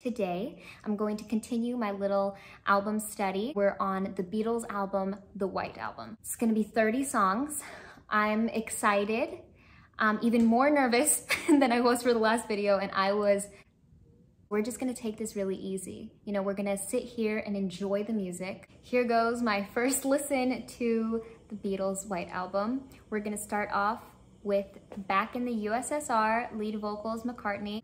Today, I'm going to continue my little album study. We're on the Beatles album, the White Album. It's gonna be 30 songs. I'm excited. I'm even more nervous than I was for the last video, and we're just gonna take this really easy. You know, we're gonna sit here and enjoy the music. Here goes my first listen to the Beatles White Album. We're gonna start off with Back in the USSR, lead vocals McCartney.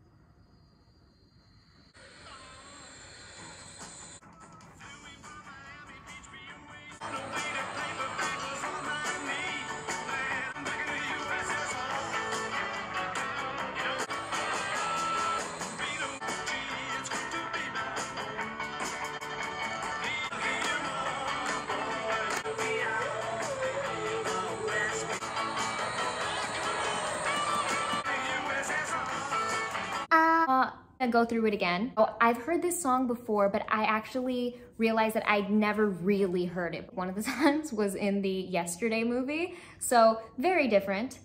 I'll go through it again. Oh, I've heard this song before, but I actually realized that I'd never really heard it. One of the times was in the Yesterday movie, so very different.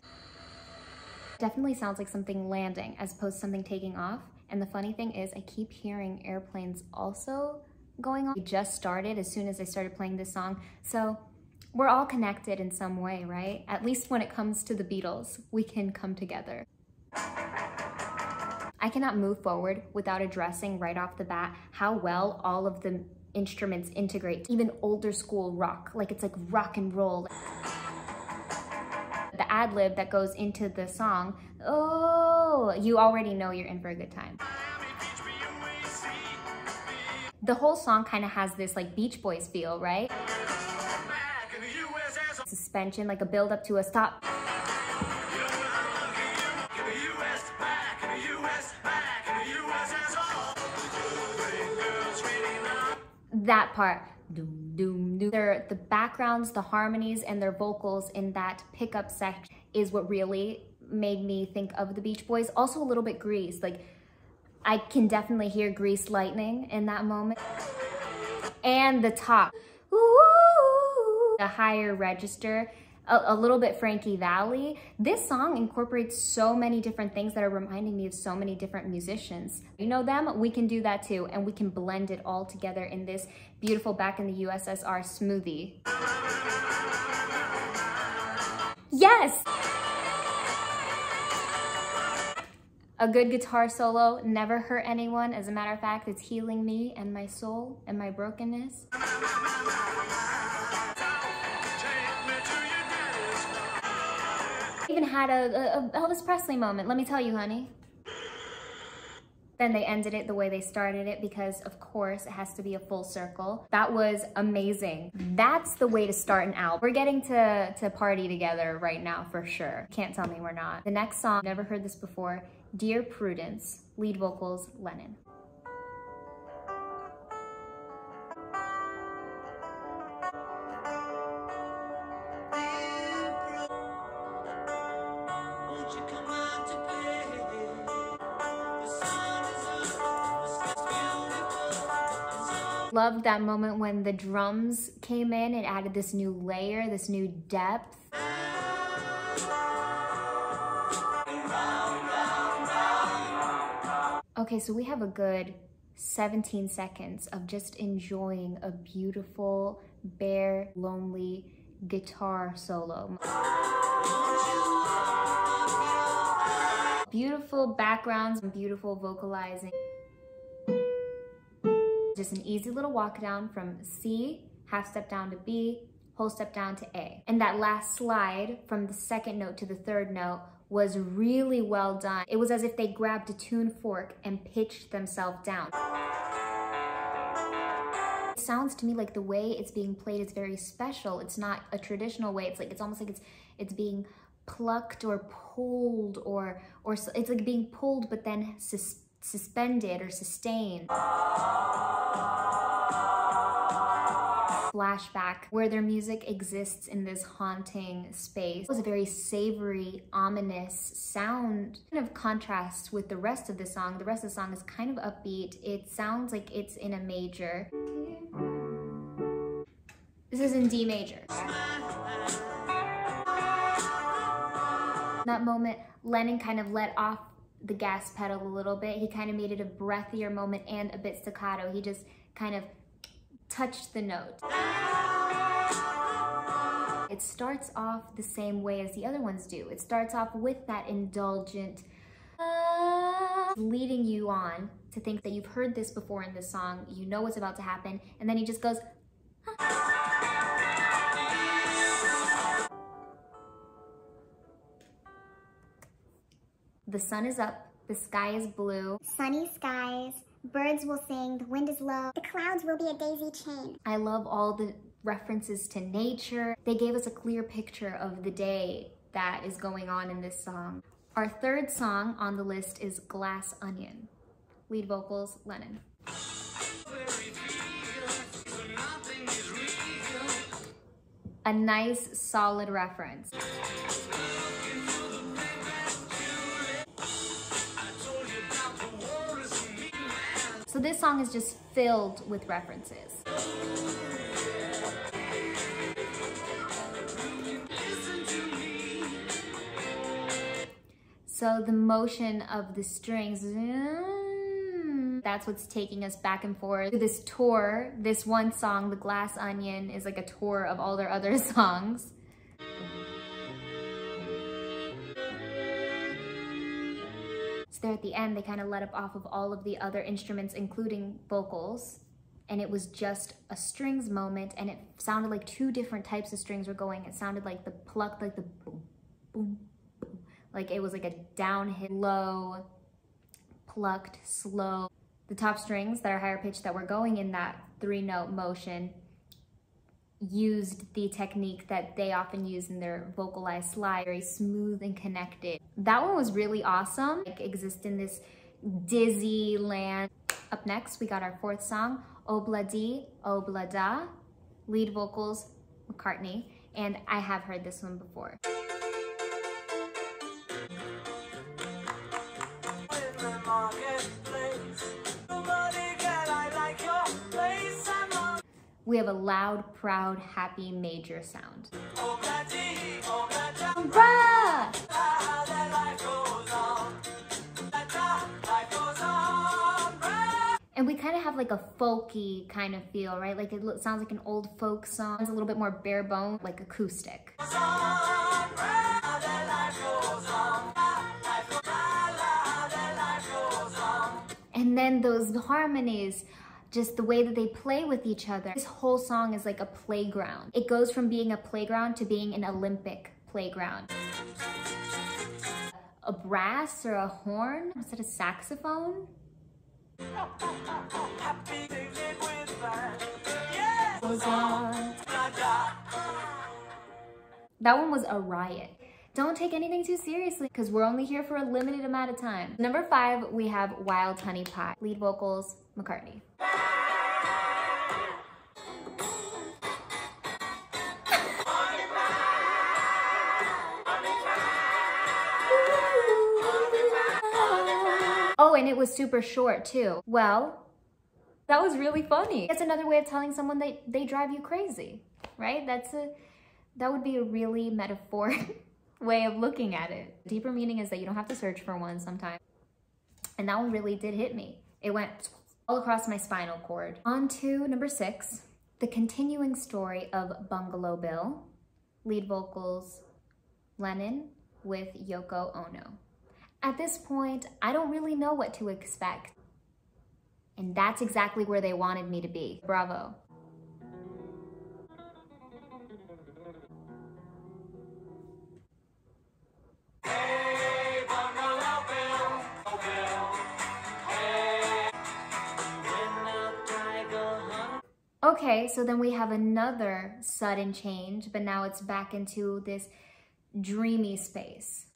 Definitely sounds like something landing as opposed to something taking off. And the funny thing is I keep hearing airplanes also going on. We just started as soon as I started playing this song, so we're all connected in some way, right? At least when it comes to the Beatles, we can come together. I cannot move forward without addressing right off the bat how well all of the instruments integrate, even older school rock, like it's like rock and roll. The ad-lib that goes into the song, oh, you already know you're in for a good time. The whole song kind of has this like Beach Boys feel, right? Suspension, like a build up to a stop. That part, doom, doom, doom. The backgrounds, the harmonies, and their vocals in that pickup section is what really made me think of the Beach Boys. Also a little bit Grease, like I can definitely hear Grease lightning in that moment. And the top, ooh, the higher register, a little bit Frankie Valli. This song incorporates so many different things that are reminding me of so many different musicians. You know them, we can do that too, and we can blend it all together in this beautiful Back in the USSR smoothie. Yes! A good guitar solo never hurt anyone. As a matter of fact, it's healing me and my soul and my brokenness. Even had a Elvis Presley moment, let me tell you, honey. Then they ended it the way they started it because, of course, it has to be a full circle. That was amazing. That's the way to start an album. We're getting to party together right now for sure. Can't tell me we're not. The next song, never heard this before, Dear Prudence, lead vocals Lennon. Loved that moment when the drums came in. It added this new layer, this new depth. Okay, so we have a good 17 seconds of just enjoying a beautiful, bare, lonely guitar solo. Beautiful backgrounds, beautiful vocalizing. Just an easy little walk down from C, half step down to B, whole step down to A. And that last slide from the second note to the third note was really well done. It was as if they grabbed a tune fork and pitched themselves down. It sounds to me like the way it's being played is very special. It's not a traditional way. It's almost like it's being plucked or pulled or it's like being pulled but then suspended or sustained. Flashback, where their music exists in this haunting space. It was a very savory, ominous sound, kind of contrasts with the rest of the song. The rest of the song is kind of upbeat. It sounds like it's in a major. This is in D major. That moment, Lennon kind of let off the gas pedal a little bit. He kind of made it a breathier moment and a bit staccato. He just kind of touched the note. It starts off the same way as the other ones do. It starts off with that indulgent, leading you on to think that you've heard this before in this song, you know what's about to happen, and then he just goes, The sun is up, the sky is blue. Sunny skies, birds will sing, the wind is low, the clouds will be a daisy chain. I love all the references to nature. They gave us a clear picture of the day that is going on in this song. Our third song on the list is Glass Onion. Lead vocals, Lennon. A nice, solid reference. So this song is just filled with references. So the motion of the strings, that's what's taking us back and forth. This tour, this one song, The Glass Onion, is like a tour of all their other songs. So there at the end, they kind of let up off of all of the other instruments, including vocals. And it was just a strings moment, and it sounded like two different types of strings were going. It sounded like the pluck, like the boom, boom, boom. Like it was like a downhill, low, plucked, slow. The top strings that are higher pitched that were going in that 3-note motion used the technique that they often use in their vocalized slide, very smooth and connected. That one was really awesome. Like exist in this dizzy land. Up next, we got our fourth song, Obla Di, Obla Da, lead vocals, McCartney, and I have heard this one before. We have a loud, proud, happy major sound. Bruh! And we kind of have like a folky kind of feel, right? Like it sounds like an old folk song. It's a little bit more bare bone, like acoustic. And then those harmonies, just the way that they play with each other. This whole song is like a playground. It goes from being a playground to being an Olympic playground. A brass or a horn? Is it a saxophone? That one was a riot. Don't take anything too seriously because we're only here for a limited amount of time. Number 5, we have Wild Honey Pie. Lead vocals, McCartney. Oh, and it was super short too. Well, that was really funny. That's another way of telling someone that they drive you crazy, right? That would be a really metaphoric way of looking at it. Deeper meaning is that you don't have to search for one sometimes. And that one really did hit me. It went all across my spinal cord. On to number 6, the continuing story of Bungalow Bill. Lead vocals, Lennon with Yoko Ono. At this point, I don't really know what to expect. And that's exactly where they wanted me to be. Bravo. Okay, so then we have another sudden change, but now it's back into this dreamy space.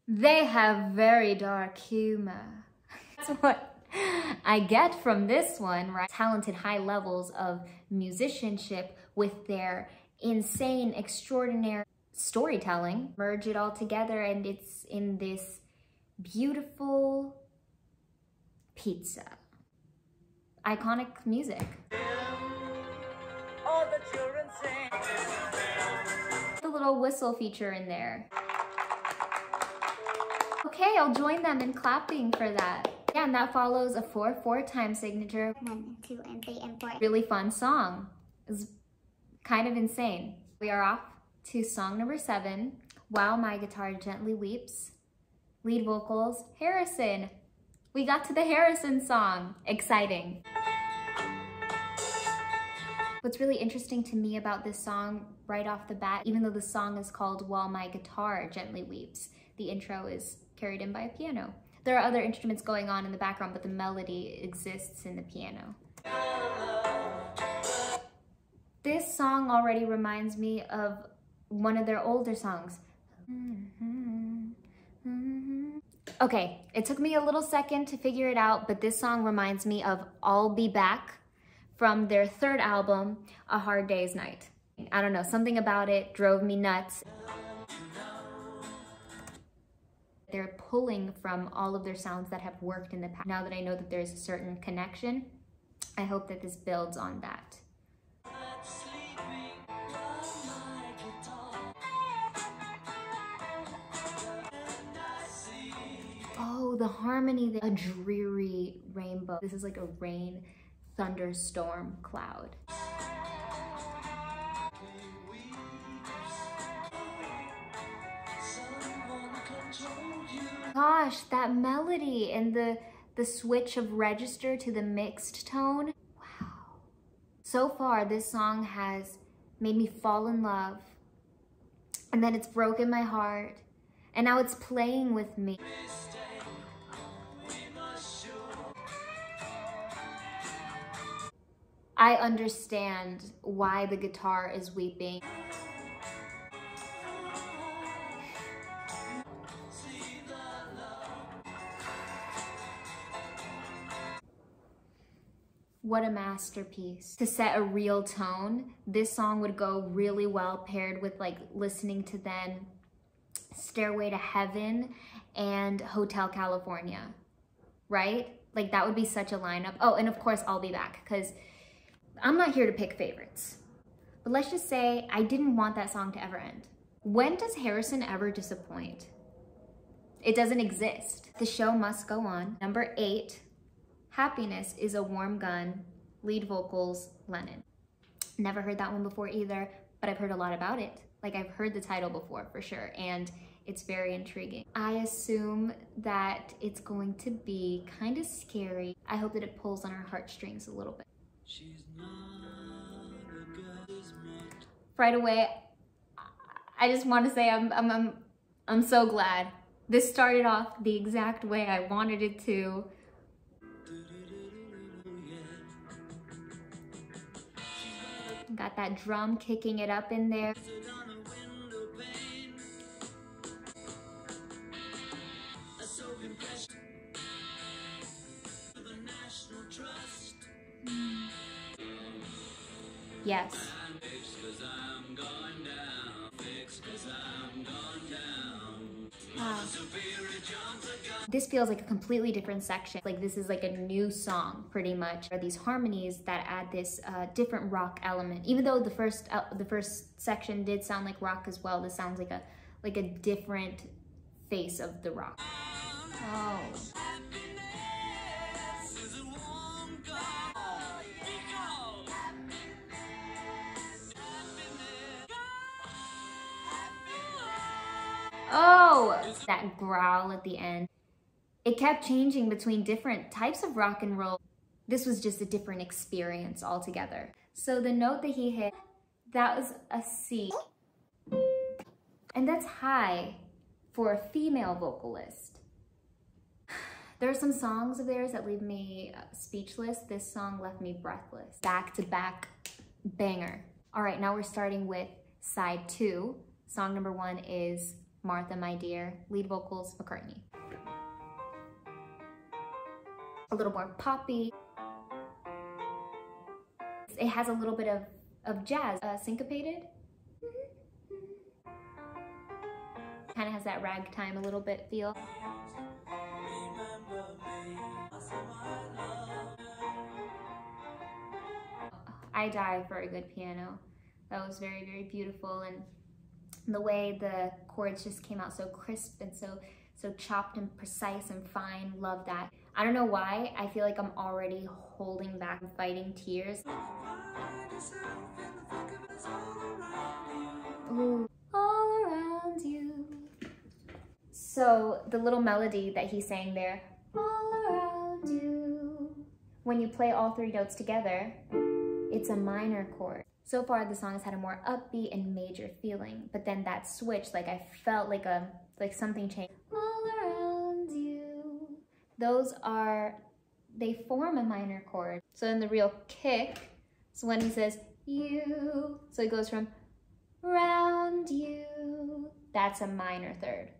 They have very dark humor. That's what I get from this one, right? Talented high levels of musicianship with their insane, extraordinary storytelling. Merge it all together and it's in this beautiful pizza. Iconic music. The little whistle feature in there. Okay, I'll join them in clapping for that. Yeah, and that follows a 4/4 time signature. 1, 2, and 3, and 4. Really fun song. It's kind of insane. We are off to song number 7, While My Guitar Gently Weeps. Lead vocals, Harrison. We got to the Harrison song. Exciting. What's really interesting to me about this song right off the bat, even though the song is called While My Guitar Gently Weeps, the intro is carried in by a piano. There are other instruments going on in the background, but the melody exists in the piano. This song already reminds me of one of their older songs. Okay, it took me a little second to figure it out, but this song reminds me of I'll Be Back from their 3rd album, A Hard Day's Night. I don't know, something about it drove me nuts. They're pulling from all of their sounds that have worked in the past. Now that I know that there's a certain connection, I hope that this builds on that. Oh, the harmony, a dreary rainbow. This is like a rain thunderstorm cloud. Gosh, that melody and the switch of register to the mixed tone. Wow. So far, this song has made me fall in love, and then it's broken my heart, and now it's playing with me. I understand why the guitar is weeping. What a masterpiece. To set a real tone, this song would go really well paired with like listening to then Stairway to Heaven and Hotel California, right? Like that would be such a lineup. Oh, and of course I'll Be Back, because I'm not here to pick favorites. But let's just say I didn't want that song to ever end. When does Harrison ever disappoint? It doesn't exist. The show must go on. Number 8, Happiness is a Warm Gun, lead vocals, Lennon. Never heard that one before either, but I've heard a lot about it. Like I've heard the title before for sure, and it's very intriguing. I assume that it's going to be kind of scary. I hope that it pulls on our heartstrings a little bit. Right away, I just want to say I'm so glad. This started off the exact way I wanted it to. Got that drum kicking it up in there. Yes. Wow. This feels like a completely different section. Like this is like a new song, pretty much. There are these harmonies that add this different rock element. Even though the first section did sound like rock as well, this sounds like a different face of the rock. Oh. Oh, that growl at the end. It kept changing between different types of rock and roll. This was just a different experience altogether. So the note that he hit, that was a C. And that's high for a female vocalist. There are some songs of theirs that leave me speechless. This song left me breathless. Back-to-back banger. All right, now we're starting with side 2. Song number 1 is Martha, My Dear, lead vocals, McCartney. A little more poppy. It has a little bit of jazz, syncopated. Kind of has that ragtime a little bit feel. I die for a good piano. That was very, very beautiful, and the way the chords just came out so crisp and so chopped and precise and fine. Love that. I don't know why, I feel like I'm already holding back and fighting tears. Ooh, all around you. So the little melody that he sang there, all around you, when you play all three notes together, it's a minor chord. So far the song has had a more upbeat and major feeling, but then that switch, like I felt like something changed. All around you. Those they form a minor chord. So in the real kick, so when he says you, so it goes from round you, that's a minor third.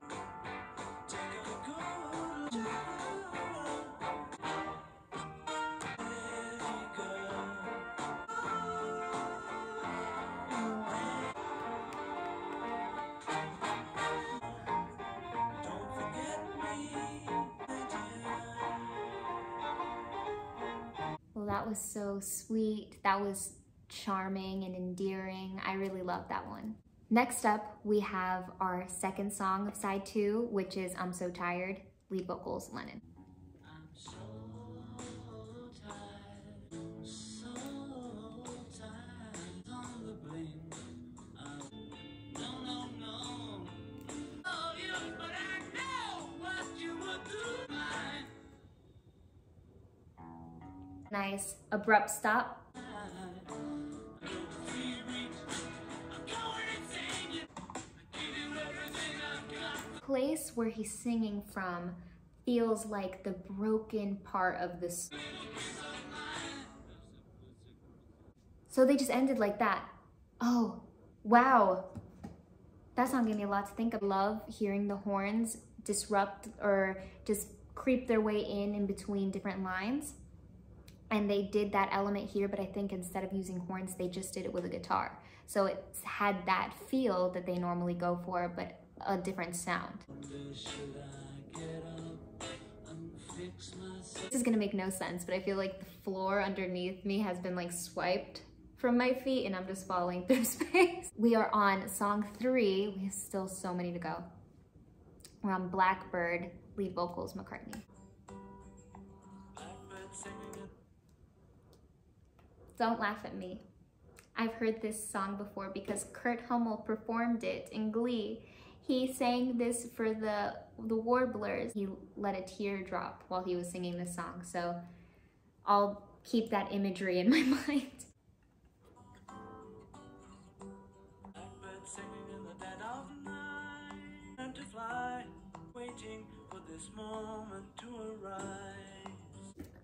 Well, that was so sweet. That was charming and endearing. I really love that one. Next up, we have our second song of side 2, which is I'm So Tired, lead vocals, Lennon. I'm so tired, on the blink. No. Oh, you, but I know what you would do. Nice, abrupt stop. Place where he's singing from feels like the broken part of this. So they just ended like that. Oh, wow. That song gave me a lot to think of. I love hearing the horns disrupt or just creep their way in between different lines. And they did that element here, but I think instead of using horns, they just did it with a guitar. So it had that feel that they normally go for, but a different sound. This is gonna make no sense, but I feel like the floor underneath me has been like swiped from my feet and I'm just falling through space. We are on song 3. We have still so many to go. We're on Blackbird, lead vocals, McCartney. Don't laugh at me. I've heard this song before because Kurt Hummel performed it in Glee. He sang this for the Warblers. He let a tear drop while he was singing this song, so I'll keep that imagery in my mind.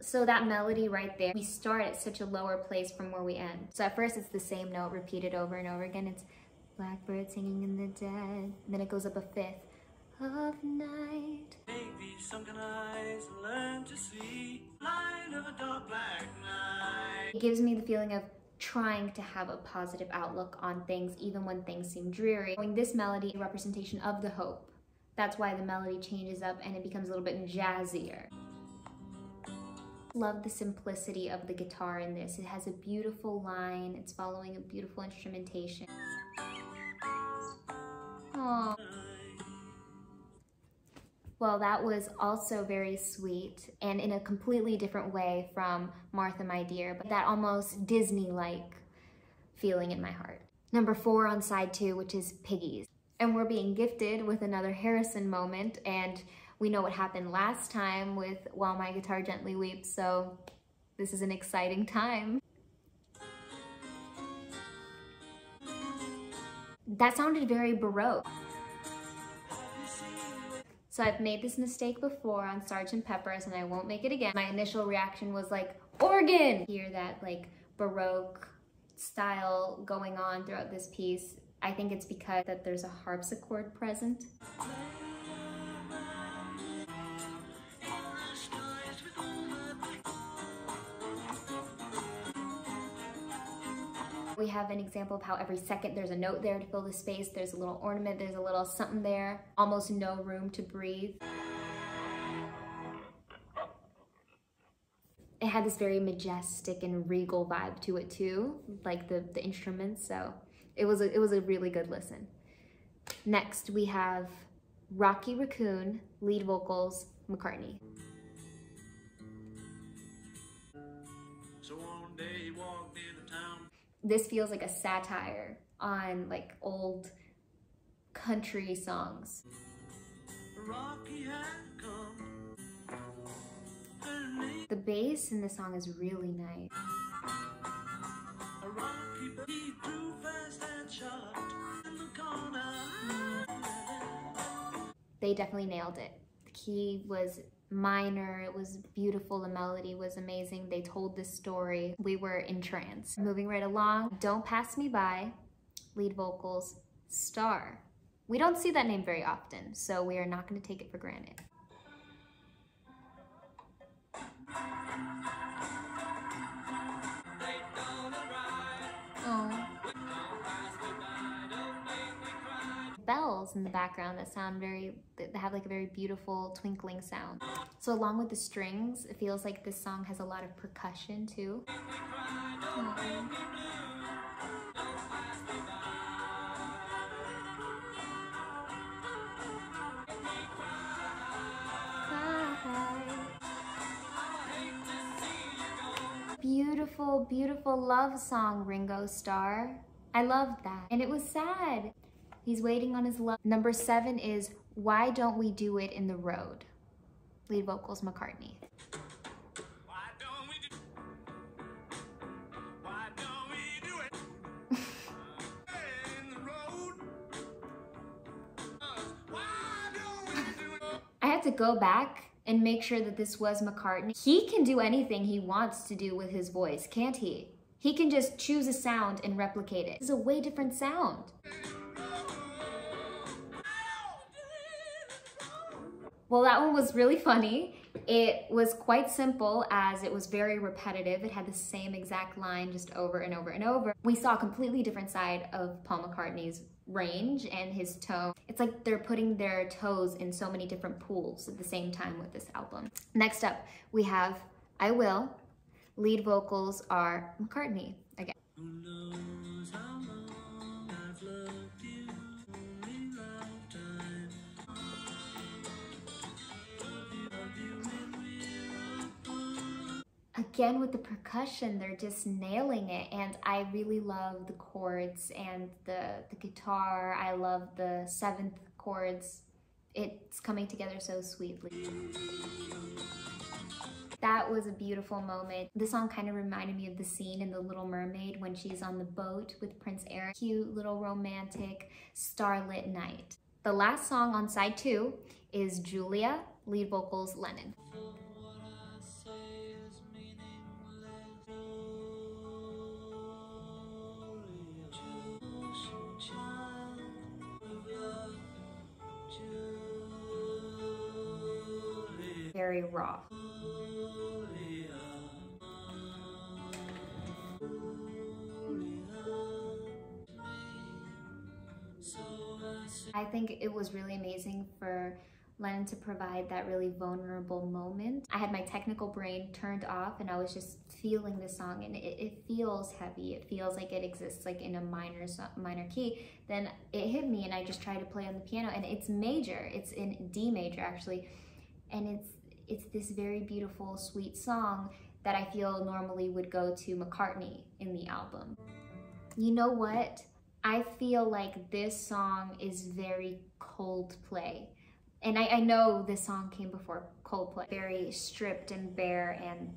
So that melody right there, we start at such a lower place from where we end. So at first it's the same note repeated over and over again. It's Blackbird singing in the dead. And then it goes up a fifth. Of night. Take these sunken eyes, learn to see light of a dark black night. It gives me the feeling of trying to have a positive outlook on things even when things seem dreary. This melody is a representation of the hope. That's why the melody changes up and it becomes a little bit jazzier. Love the simplicity of the guitar in this. It has a beautiful line. It's following a beautiful instrumentation. Aww. Well, that was also very sweet and in a completely different way from Martha, My Dear, but that almost Disney-like feeling in my heart. Number 4 on side 2, which is Piggies. And we're being gifted with another Harrison moment, and we know what happened last time with While My Guitar Gently Weeps, so this is an exciting time. That sounded very Baroque. So I've made this mistake before on Sgt. Pepper's and I won't make it again. My initial reaction was like, organ! Hear that like Baroque style going on throughout this piece. I think it's because that there's a harpsichord present. We have an example of how every second there's a note there to fill the space, there's a little ornament, there's a little something there, almost no room to breathe. It had this very majestic and regal vibe to it too, like the instruments, so It was a really good listen. Next, we have Rocky Raccoon, lead vocals, McCartney. So one day he walked into town. This feels like a satire on like old country songs. Rocky had come. The bass in the song is really nice. Rocky, he drew fast and shot in the corner. They definitely nailed it. The key was minor, it was beautiful, the melody was amazing. They told this story. We were entranced. Moving right along, Don't Pass Me By, lead vocals, Star. We don't see that name very often, so we are not going to take it for granted. Oh. Bells in the background that sound that have like a very beautiful twinkling sound. So along with the strings, it feels like this song has a lot of percussion too. Beautiful, beautiful love song, Ringo Starr. I loved that. And it was sad. He's waiting on his love. Number 7 is Why Don't We Do It in the Road? Lead vocals, McCartney. Why don't we do it in the road? Why don't we do it? I had to go back and make sure that this was McCartney. He can do anything he wants to do with his voice, can't he? He can just choose a sound and replicate it. It's a way different sound. Well, that one was really funny. It was quite simple as it was very repetitive. It had the same exact line just over and over and over. We saw a completely different side of Paul McCartney's range and his tone. It's like they're putting their toes in so many different pools at the same time with this album. Next up, we have I Will. Lead vocals are McCartney again. Who knows how long I've loved you, only lifetime. Again with the percussion, they're just nailing it, and I really love the chords and the guitar. I love the 7th chords. It's coming together so sweetly. That was a beautiful moment. The song kind of reminded me of the scene in The Little Mermaid when she's on the boat with Prince Eric. Cute little romantic starlit night. The last song on side 2 is Julia, lead vocals Lennon. Very raw. I think it was really amazing for Lennon to provide that really vulnerable moment. I had my technical brain turned off and I was just feeling the song, and it feels heavy. It feels like it exists like in a minor key. Then it hit me and I just tried to play on the piano, and it's major. It's in D major actually. And it's this very beautiful, sweet song that I feel normally would go to McCartney in the album. You know what? I feel like this song is very Coldplay. And I know this song came before Coldplay. Very stripped and bare and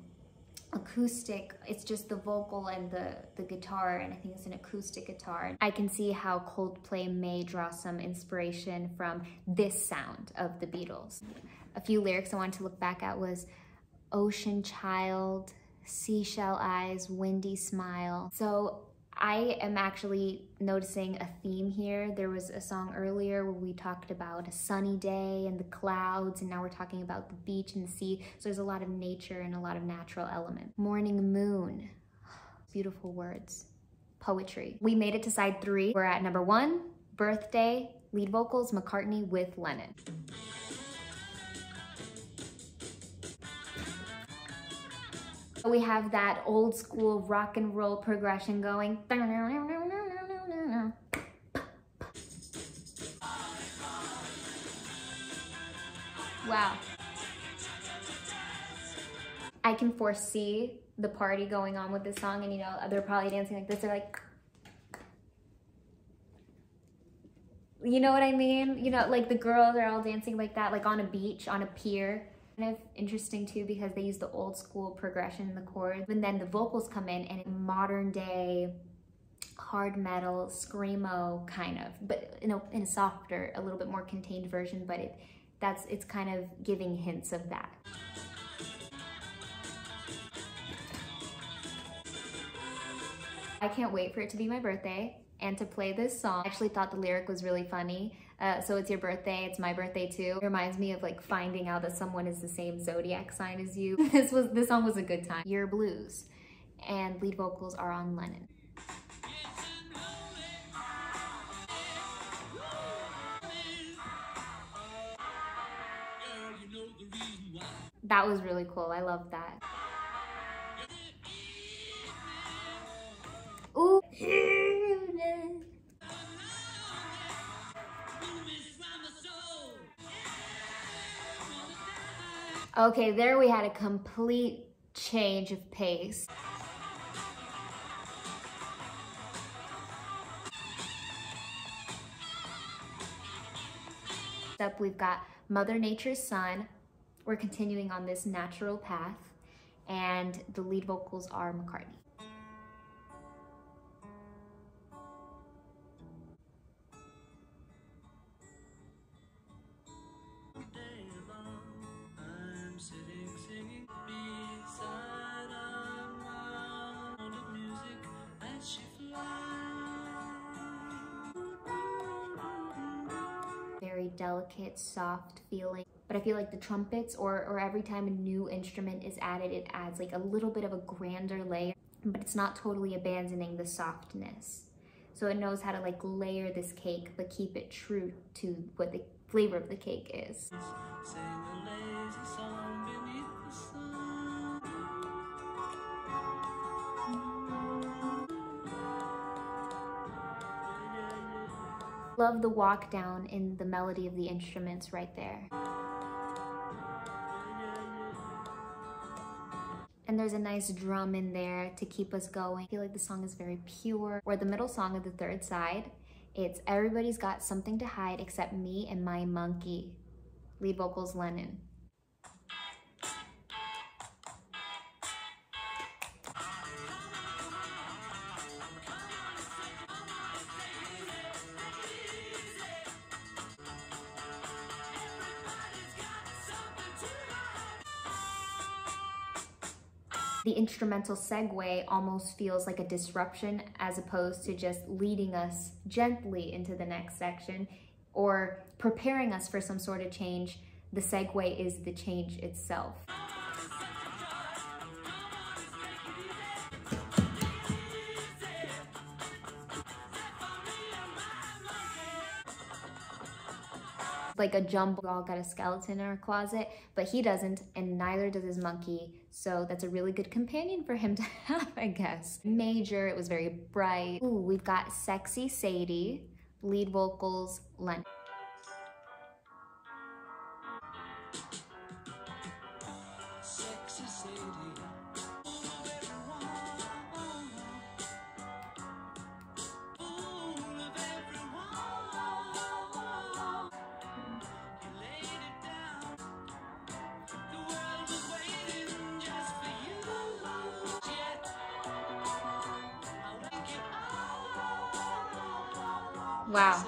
acoustic. It's just the vocal and the guitar, and I think it's an acoustic guitar. I can see how Coldplay may draw some inspiration from this sound of the Beatles. A few lyrics I wanted to look back at was ocean child, seashell eyes, windy smile. So I am actually noticing a theme here. There was a song earlier where we talked about a sunny day and the clouds, and now we're talking about the beach and the sea. So there's a lot of nature and a lot of natural elements. Morning moon, beautiful words, poetry. We made it to side 3. We're at number 1, Birthday, lead vocals, McCartney with Lennon. We have that old school rock and roll progression going. Wow. I can foresee the party going on with this song, and you know, they're probably dancing like this. They're like, you know what I mean? You know, like the girls are all dancing like that, like on a beach, on a pier. Kind of interesting too, because they use the old school progression in the chords, and then the vocals come in and modern day hard metal, screamo kind of, but in a softer, a little bit more contained version, but it's kind of giving hints of that. I can't wait for it to be my birthday and to play this song. I actually thought the lyric was really funny. So it's your birthday, it's my birthday too. It reminds me of like finding out that someone is the same zodiac sign as you. This song was a good time. Your Blues, and lead vocals are on Lennon. That was really cool. I love that. Ooh. Okay, there we had a complete change of pace. Up, we've got Mother Nature's Son. We're continuing on this natural path, and the lead vocals are McCartney. Very delicate, soft feeling. But I feel like the trumpets, or every time a new instrument is added, it adds like a little bit of a grander layer, but it's not totally abandoning the softness. So it knows how to like layer this cake, but keep it true to what the flavor of the cake is. Love the walk down in the melody of the instruments right there. And there's a nice drum in there to keep us going. I feel like the song is very pure. Or the middle song of the third side, it's everybody's got something to hide except me and my monkey. Lead vocals Lennon. The instrumental segue almost feels like a disruption as opposed to just leading us gently into the next section or preparing us for some sort of change. The segue is the change itself. Like a jumble. We all got a skeleton in our closet, but he doesn't, and neither does his monkey. So that's a really good companion for him to have, I guess. Major, it was very bright. Ooh, we've got Sexy Sadie, lead vocals Lennon. Wow.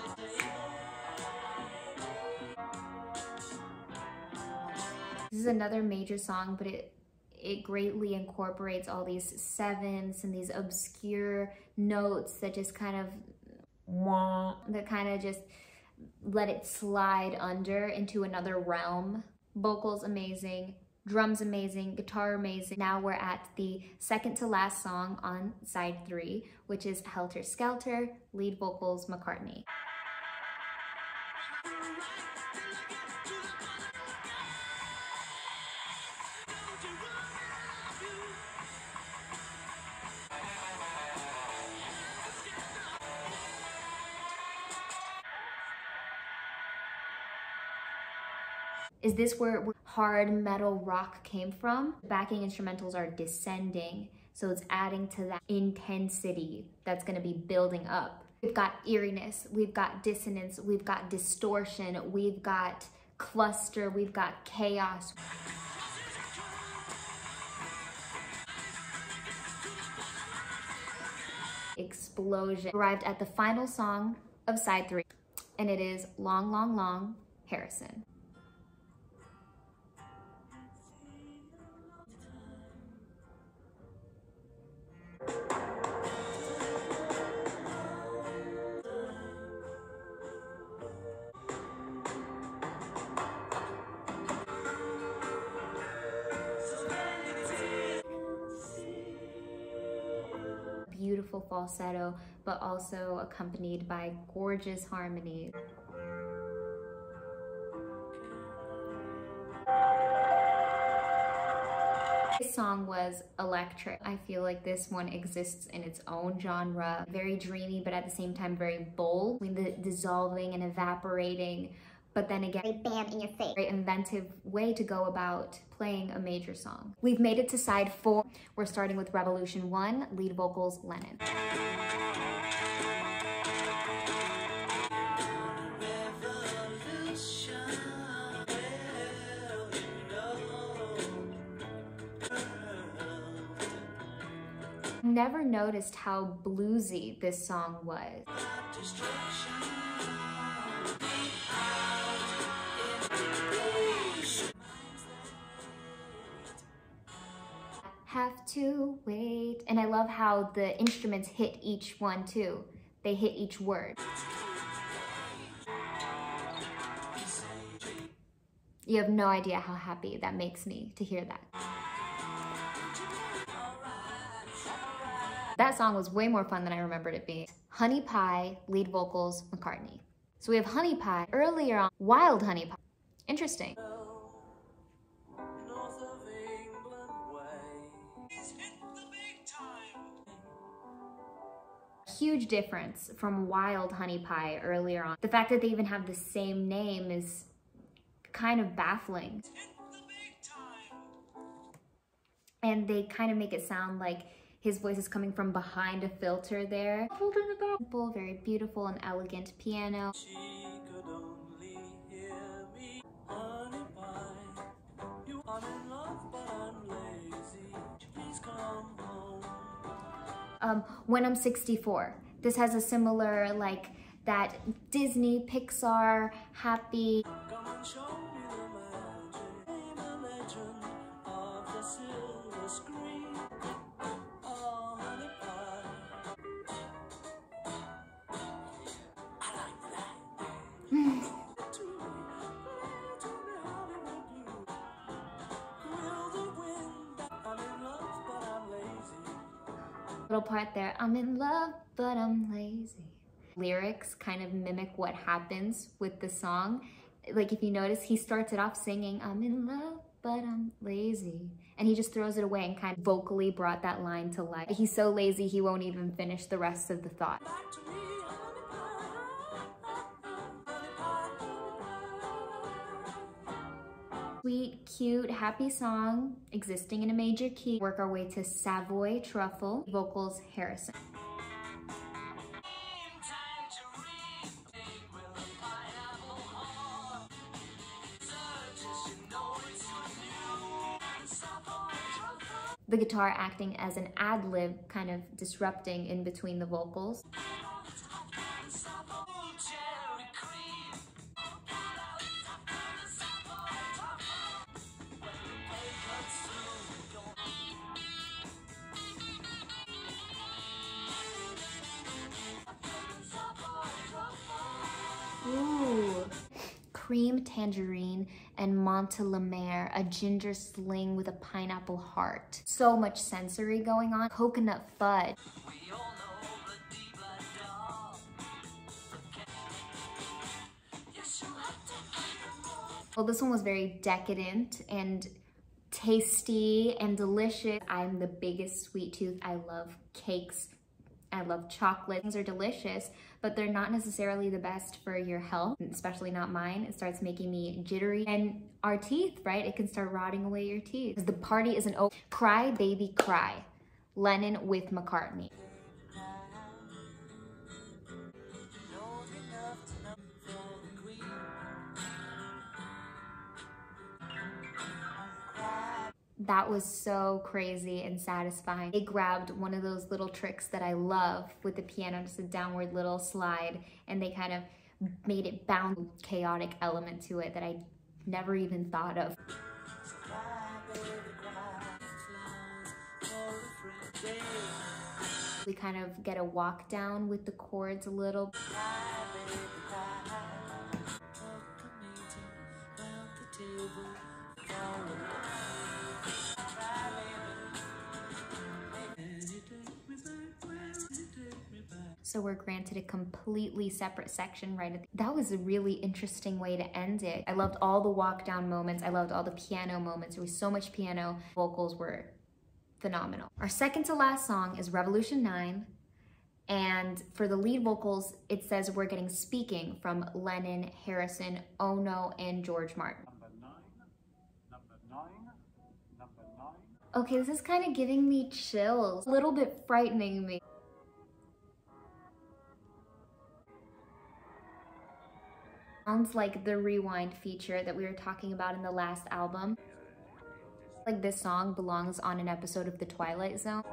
This is another major song, but it greatly incorporates all these sevenths and these obscure notes that just kind of just let it slide under into another realm. Vocals amazing, drums amazing, guitar amazing. Now we're at the second to last song on side 3, which is Helter Skelter, lead vocals McCartney. Is this where hard metal rock came from? Backing instrumentals are descending, so it's adding to that intensity that's gonna be building up. We've got eeriness, we've got dissonance, we've got distortion, we've got cluster, we've got chaos. Explosion. Arrived at the final song of side 3, and it is Long, Long, Long, Harrison. Beautiful falsetto, but also accompanied by gorgeous harmonies. This song was electric. I feel like this one exists in its own genre. Very dreamy, but at the same time very bold. Between the dissolving and evaporating, but then again, Very bam in your face. very inventive way to go about playing a major song. We've made it to side 4. We're starting with Revolution 1, lead vocals, Lennon. Never noticed how bluesy this song was. Have to wait. And I love how the instruments hit each one too. They hit each word. You have no idea how happy that makes me to hear that. That song was way more fun than I remembered it being. Honey Pie, lead vocals, McCartney. So we have Honey Pie earlier on, Wild Honey Pie. Interesting. North of England way. He's hit the big time. Huge difference from Wild Honey Pie earlier on. The fact that they even have the same name is kind of baffling. Hit the big time. And they kind of make it sound like his voice is coming from behind a filter there. Holding it up. Simple, very beautiful and elegant piano. She could only hear me. Honey pie. You are in love, but I'm lazy. Please come home. When I'm 64. This has a similar, like, that Disney, Pixar, happy. Come and show me the magic. I'm a legend of the silver screen. Oh, honey pie. I like that. To me, Hollywood blue. Will the wind? I'm in love, but I'm lazy. Little part there, I'm in love, but I'm lazy. Lyrics kind of mimic what happens with the song. Like if you notice, he starts it off singing, I'm in love, but I'm lazy. And he just throws it away and kind of vocally brought that line to life. He's so lazy, he won't even finish the rest of the thought. Back to me, honey pie. Honey pie. Sweet, cute, happy song, existing in a major key. Work our way to Savoy Truffle, vocals, Harrison. The guitar acting as an ad-lib, kind of disrupting in between the vocals. Ooh. Cream tangerine and Montelemare, a ginger sling with a pineapple heart. So much sensory going on. Coconut fudge. Well, this one was very decadent and tasty and delicious. I'm the biggest sweet tooth. I love cakes. I love chocolate. Things are delicious, but they're not necessarily the best for your health, especially not mine. It starts making me jittery. And our teeth, right? It can start rotting away your teeth. Because the party isn't over. Cry, baby, cry. Lennon with McCartney. That was so crazy and satisfying. They grabbed one of those little tricks that I love with the piano, just a downward little slide, and they kind of made it bounce, chaotic element to it that I never even thought of. We kind of get a walk down with the chords a little. So we're granted a completely separate section right at that was a really interesting way to end it. I loved all the walk down moments. I loved all the piano moments. There was so much piano. Vocals were phenomenal. Our second to last song is Revolution 9. And for the lead vocals, it says we're getting speaking from Lennon, Harrison, Ono, and George Martin. Okay, this is kind of giving me chills, a little bit frightening me. Sounds like the rewind feature that we were talking about in the last album. Like this song belongs on an episode of The Twilight Zone.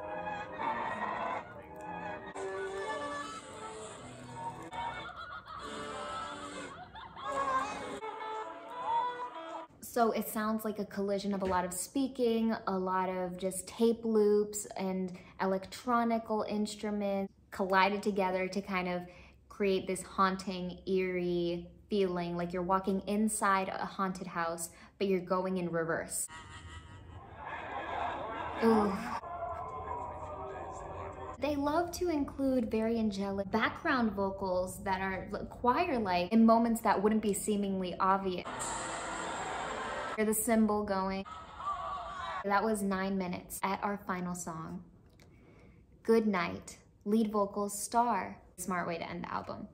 So it sounds like a collision of a lot of speaking, a lot of just tape loops and electronical instruments collided together to kind of create this haunting, eerie feeling like you're walking inside a haunted house, but you're going in reverse. Ooh. They love to include very angelic background vocals that are choir-like in moments that wouldn't be seemingly obvious. Hear the cymbal going. That was 9 minutes. At our final song, Good Night, lead vocals, Star. Smart way to end the album.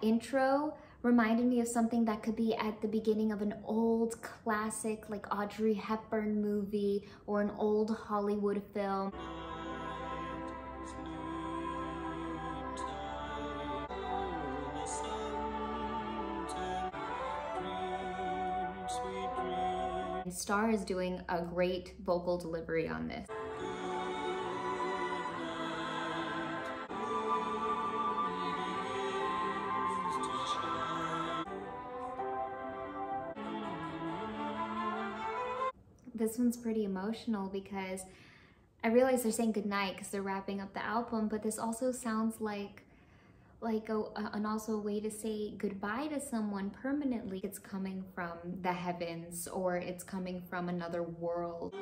Intro reminded me of something that could be at the beginning of an old classic like Audrey Hepburn movie or an old Hollywood film. Star is doing a great vocal delivery on this. This one's pretty emotional because I realize they're saying goodnight because they're wrapping up the album, but this also sounds like an also a way to say goodbye to someone permanently. It's coming from the heavens or it's coming from another world.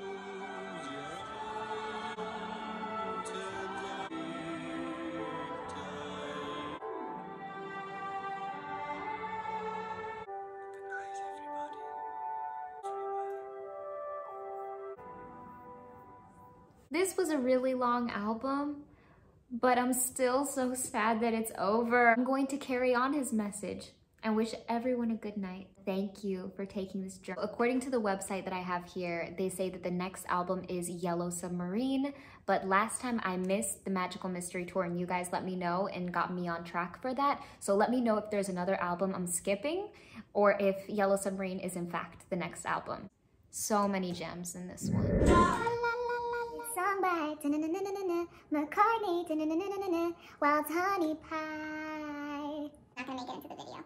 This was a really long album, but I'm still so sad that it's over. I'm going to carry on his message and wish everyone a good night. Thank you for taking this journey. According to the website that I have here, they say that the next album is Yellow Submarine, but last time I missed the Magical Mystery Tour and you guys let me know and got me on track for that. So let me know if there's another album I'm skipping or if Yellow Submarine is in fact the next album. So many gems in this one. Song by McCartney, Wild Honey Pie. Not gonna make it into the video.